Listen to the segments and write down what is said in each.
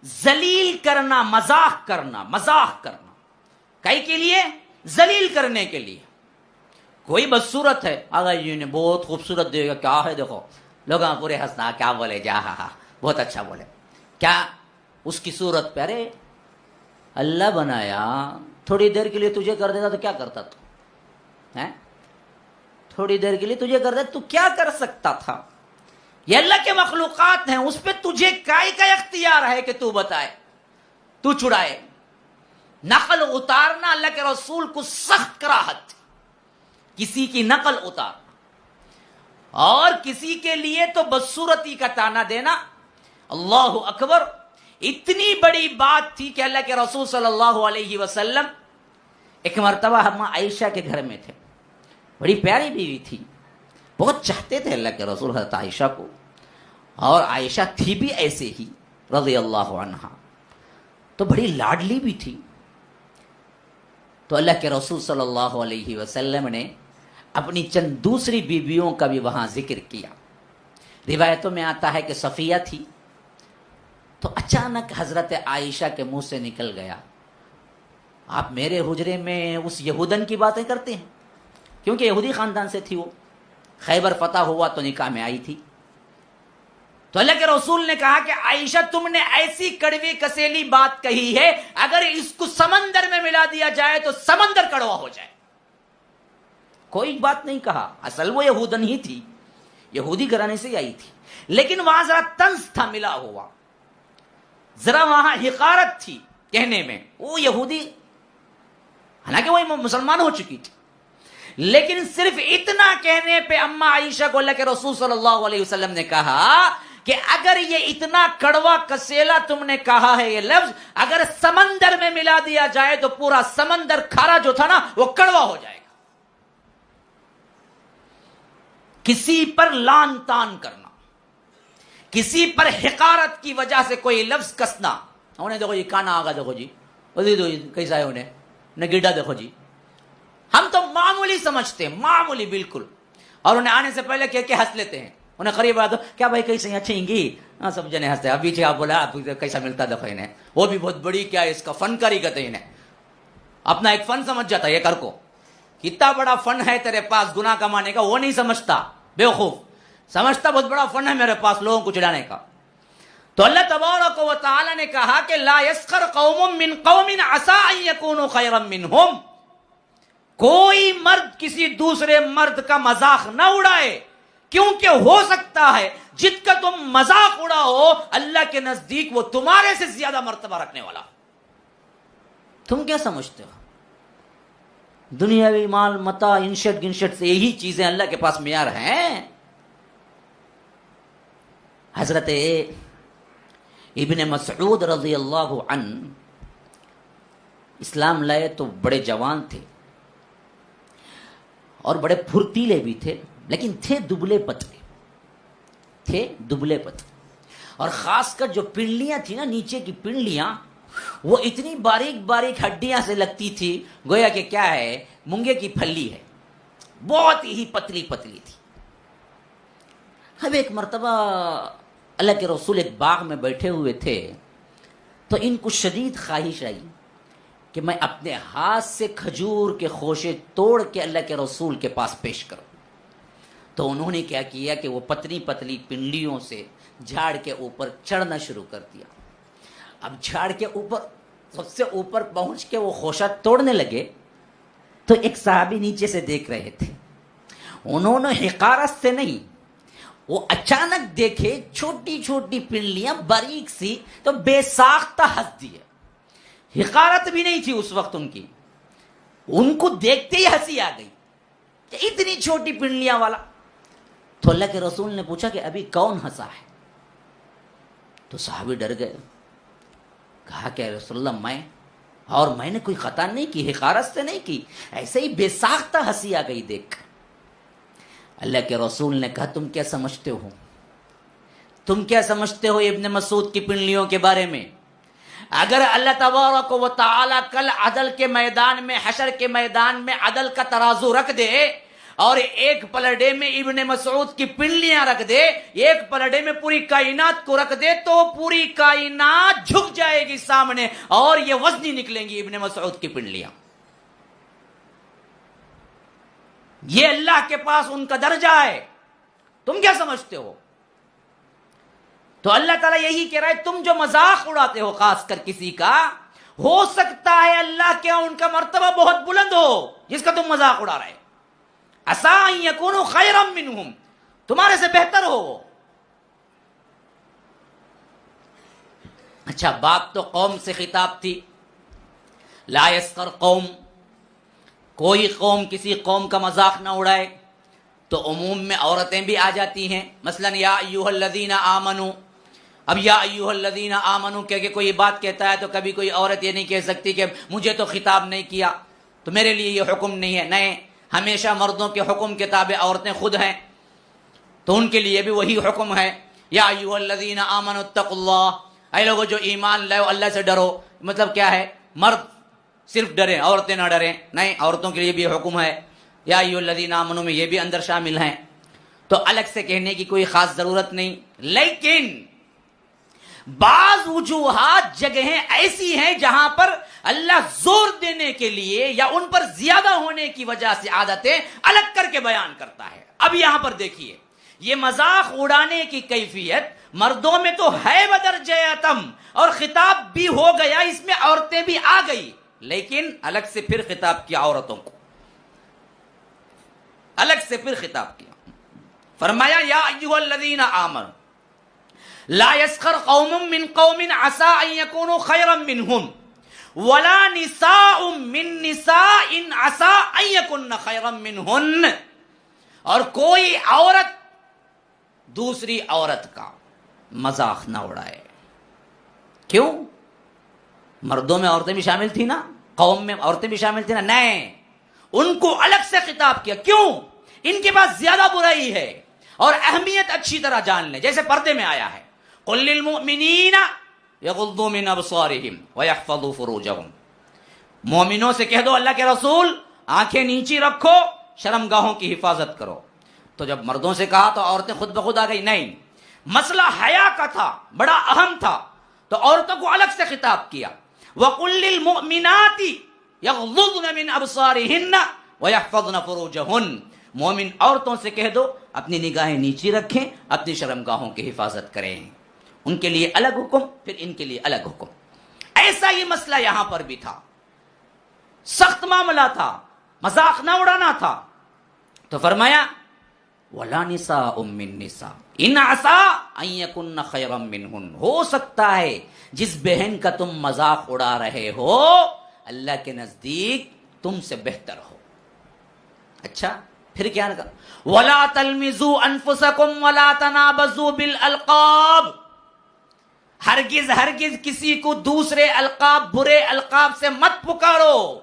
ذلیل کرنا، مزاح کرنا کئی کے لیے؟ ذلیل کرنے کے لیے. کوئی بدصورت ہے، آگا جی نے بہت خوبصورت دے گا، کیا ہے دیکھو، لوگ پورے ہنسنا، کیا بولے جا، ہاں بہت اچھا بولے، کیا اس کی صورت پہ؟ ارے اللہ بنایا، تھوڑی دیر کے لیے تجھے کر دیتا تو کیا کرتا تو؟ تھوڑی دیر کے لیے تجھے کر دیتا تو کیا کر سکتا تھا؟ یہ اللہ کے مخلوقات ہیں، اس پہ تجھے کائے کا اختیار ہے کہ تو بتائے، تو چھڑائے. نقل اتارنا اللہ کے رسول کو سخت کراہت تھی، کسی کی نقل اتارنا، اور کسی کے لیے تو بدصورتی کا تانا دینا. اللہ اکبر، اتنی بڑی بات تھی کہ اللہ کے رسول صلی اللہ علیہ وسلم ایک مرتبہ ہم عائشہ کے گھر میں تھے. بڑی پیاری بیوی تھی، بہت چاہتے تھے اللہ کے رسول حضرت عائشہ کو، اور عائشہ تھی بھی ایسے ہی رضی اللہ عنہا، تو بڑی لاڈلی بھی تھی. تو اللہ کے رسول صلی اللہ علیہ وسلم نے اپنی چند دوسری بیویوں کا بھی وہاں ذکر کیا. روایتوں میں آتا ہے کہ صفیہ تھی. تو اچانک حضرت عائشہ کے منہ سے نکل گیا، آپ میرے حجرے میں اس یہودن کی باتیں کرتے ہیں، کیونکہ یہودی خاندان سے تھی وہ، خیبر فتح ہوا تو نکاح میں آئی تھی. تو اللہ کے رسول نے کہا کہ عائشہ تم نے ایسی کڑوی کسیلی بات کہی ہے، اگر اس کو سمندر میں ملا دیا جائے تو سمندر کڑوا ہو جائے. کوئی بات نہیں کہا، اصل وہ یہودن ہی تھی، یہودی گھرانے سے آئی تھی، لیکن وہاں ذرا طنز تھا ملا ہوا، ذرا وہاں حقارت تھی کہنے میں. وہ یہودی، حالانکہ وہ مسلمان ہو چکی تھی، لیکن صرف اتنا کہنے پہ اما عائشہ کو اللہ کے رسول صلی اللہ علیہ وسلم نے کہا کہ اگر یہ اتنا کڑوا کسیلا تم نے کہا ہے یہ لفظ، اگر سمندر میں ملا دیا جائے تو پورا سمندر کھارا جو تھا نا وہ کڑوا ہو جائے گا. کسی پر لان تان کرنا، کسی پر حقارت کی وجہ سے کوئی لفظ کسنا. انہیں دیکھو جی کانا آگا، دیکھو جی کیسا ہے، انہیں نگیڈا دیکھو جی. ہم تو معمولی سمجھتے ہیں، معمولی بالکل، اور انہیں آنے سے پہلے کہہ کے ہنس لیتے ہیں. انہیں قریب آ دو، کیا بھائی کیسے ہیں، اچھے ہیں گی، ہاں سب جنے ہنستے ہیں. اب پیچھے آپ بولا آپ کیسا ملتا دیکھو انہیں، وہ بھی بہت بڑی کیا ہے اس کا فنکاری کہتے ہیں انہیں، اپنا ایک فن سمجھ جاتا ہے یہ کر کو. کتنا بڑا فن ہے تیرے پاس گناہ کمانے کا، وہ نہیں سمجھتا، بیوقوف سمجھتا بہت بڑا فن ہے میرے پاس لوگوں کو چڑھانے کا. تو اللہ تبارک و تعالی نے کہا کہ لا یسخر قوم من قوم عسى ان يكونوا خيرا منهم. کوئی مرد کسی دوسرے مرد کا مذاق نہ اڑائے، کیونکہ ہو سکتا ہے جت کا تم مذاق اڑاؤ اللہ کے نزدیک وہ تمہارے سے زیادہ مرتبہ رکھنے والا. تم کیا سمجھتے ہو دنیاوی مال متا انشٹ گنشٹ سے یہی چیزیں اللہ کے پاس معیار ہیں؟ حضرت ابن مسعود رضی اللہ عنہ اسلام لائے تو بڑے جوان تھے اور بڑے پھرتیلے بھی تھے، لیکن تھے دبلے پتلے، اور خاص کر جو پنڈلیاں تھیں نا، نیچے کی پنڈلیاں، وہ اتنی باریک باریک ہڈیاں سے لگتی تھی گویا کہ کیا ہے، مونگے کی پھلی ہے، بہت ہی پتلی پتلی تھی. اب ایک مرتبہ اللہ کے رسول ایک باغ میں بیٹھے ہوئے تھے، تو ان کو شدید خواہش آئی کہ میں اپنے ہاتھ سے کھجور کے خوشے توڑ کے اللہ کے رسول کے پاس پیش کروں. تو انہوں نے کیا کیا کہ وہ پتلی پتلی پنڈلیوں سے جھاڑ کے اوپر چڑھنا شروع کر دیا. اب جھاڑ کے اوپر سب سے اوپر پہنچ کے وہ خوشہ توڑنے لگے تو ایک صحابی نیچے سے دیکھ رہے تھے. انہوں نے حقارت سے نہیں، وہ اچانک دیکھے چھوٹی چھوٹی پنڈلیاں باریک سی، تو بے ساختہ ہنس دیے. حقارت بھی نہیں تھی اس وقت ان کی، ان کو دیکھتے ہی ہنسی آ گئی کہ اتنی چھوٹی پنڈلیاں والا. تو اللہ کے رسول نے پوچھا کہ ابھی کون ہنسا ہے؟ تو صحابی ڈر گئے، کہا کہ رسول اللہ میں نے کوئی خطا نہیں کی، حقارت سے نہیں کی، ایسے ہی بے ساختہ ہنسی آ گئی دیکھ. اللہ کے رسول نے کہا تم کیا سمجھتے ہو ابن مسعود کی پنڈلیوں کے بارے میں؟ اگر اللہ تبارک و تعالی کل عدل کے میدان میں، حشر کے میدان میں عدل کا ترازو رکھ دے اور ایک پلڑے میں ابن مسعود کی پنڈلیاں رکھ دے، ایک پلڑے میں پوری کائنات کو رکھ دے تو پوری کائنات جھک جائے گی سامنے اور یہ وزنی نکلیں گی ابن مسعود کی پنڈلیاں. یہ اللہ کے پاس ان کا درجہ ہے. تم کیا سمجھتے ہو؟ تو اللہ تعالیٰ یہی کہہ رہا ہے تم جو مذاق اڑاتے ہو خاص کر کسی کا، ہو سکتا ہے اللہ کے ان کا مرتبہ بہت بلند ہو جس کا تم مذاق اڑا رہے. عسیٰ ان یکونوا خیرا منہم، تمہارے سے بہتر ہو وہ. اچھا، بات تو قوم سے خطاب تھی. لا یسخر قوم، کوئی قوم کسی قوم کا مذاق نہ اڑائے. تو عموم میں عورتیں بھی آ جاتی ہیں. مثلا یا ایھا الذین آمنوا، اب یا ایھا الذین آمنوا کہہ کے کوئی بات کہتا ہے تو کبھی کوئی عورت یہ نہیں کہہ سکتی کہ مجھے تو خطاب نہیں کیا تو میرے لیے یہ حکم نہیں ہے. نہیں، ہمیشہ مردوں کے حکم کے تابع عورتیں خود ہیں تو ان کے لیے بھی وہی حکم ہے. یا ایھا الذین آمنوا اتقوا اللہ، اے لوگوں جو ایمان لائے اللہ سے ڈرو. مطلب کیا ہے؟ مرد صرف ڈریں، عورتیں نہ ڈریں. نہیں، عورتوں کے لیے بھی حکم ہے. یا ایھا الذین آمنوا میں یہ بھی اندر شامل ہیں. تو الگ سے کہنے کی کوئی خاص ضرورت نہیں. لیکن بعض وجوہات جگہیں ایسی ہیں جہاں پر اللہ زور دینے کے لیے یا ان پر زیادہ ہونے کی وجہ سے عادتیں الگ کر کے بیان کرتا ہے. اب یہاں پر دیکھیے، یہ مذاق اڑانے کی کیفیت مردوں میں تو ہے بدرجہ اتم اور خطاب بھی ہو گیا، اس میں عورتیں بھی آ گئی، لیکن الگ سے پھر خطاب کیا عورتوں کو، الگ سے پھر خطاب کیا. فرمایا یا ایھا الذین آمنوا لا يسخر قوم من قوم عسى ان يكونوا خيرا منهم ولا نساء من نساء عسى ان يكن خيرا منهن. اور کوئی عورت دوسری عورت کا مذاق نہ اڑائے. کیوں؟ مردوں میں عورتیں بھی شامل تھی نا، قوم میں عورتیں بھی شامل تھی نا. نہیں، ان کو الگ سے خطاب کیا. کیوں؟ ان کے پاس زیادہ برائی ہے اور اہمیت اچھی طرح جان لیں. جیسے پردے میں آیا ہے قل للمؤمنین یغضوا من ابصارہم ویحفظوا فروجہم، مومنوں سے کہہ دو اللہ کے رسول آنکھیں نیچی رکھو، شرمگاہوں کی حفاظت کرو. تو جب مردوں سے کہا تو عورتیں خود بخود آ گئی. نہیں، مسئلہ حیا کا تھا، بڑا اہم تھا، تو عورتوں کو الگ سے خطاب کیا. وقل للمؤمنات یغضضن من ابصارہن ویحفظن فروجہن، مومن عورتوں سے کہہ دو اپنی نگاہیں نیچی رکھیں، اپنی شرمگاہوں کی حفاظت کریں. ان کے لیے الگ حکم، پھر ان کے لیے الگ حکم. ایسا یہ مسئلہ یہاں پر بھی تھا، سخت معاملہ تھا، مذاق نہ اڑانا تھا. تو فرمایا وَلَا نِسَاءٌ مِّن نِّسَاءٍ إِنْ عَسَىٰ أَن يَكُنَّ خَيْرًا مِّنْهُنَّ، ہو سکتا ہے جس بہن کا تم مذاق اڑا رہے ہو اللہ کے نزدیک تم سے بہتر ہو. اچھا، پھر کیا کہا؟ وَلَا تَلْمِزُوا أَنفُسَكُمْ وَلَا تَنَابَزُوا بِالْأَلْقَابِ، ہرگز ہرگز کسی کو دوسرے القاب، برے القاب سے مت پکارو.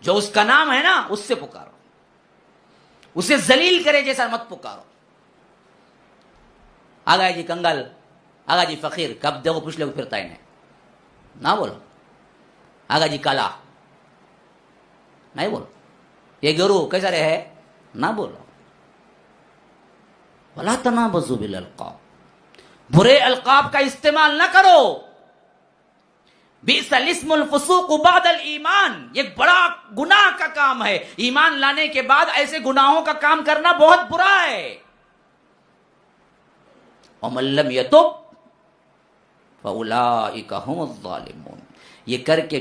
جو اس کا نام ہے نا اس سے پکارو، اسے ذلیل کرے جیسا مت پکارو. آگا جی کنگل، آگا جی فقیر، کب دیکھو پوچھ لوگ پھرتا انہیں نہ بولو. آگا جی کالا نہیں بولو. یہ گرو کیسا رہے نہ بولو. وَلَا تَنَابَزُوا بِالْأَلْقَابِ، برے القاب کا استعمال نہ کرو. بئس الاسم الفسوق بعد الایمان، یہ بڑا گناہ کا کام ہے. ایمان لانے کے بعد ایسے گناہوں کا کام کرنا بہت برا ہے. وَمَن لَّمْ يَتُبْ فَأُولَٰئِكَ هُمُ الظَّالِمُونَ، یہ کر کے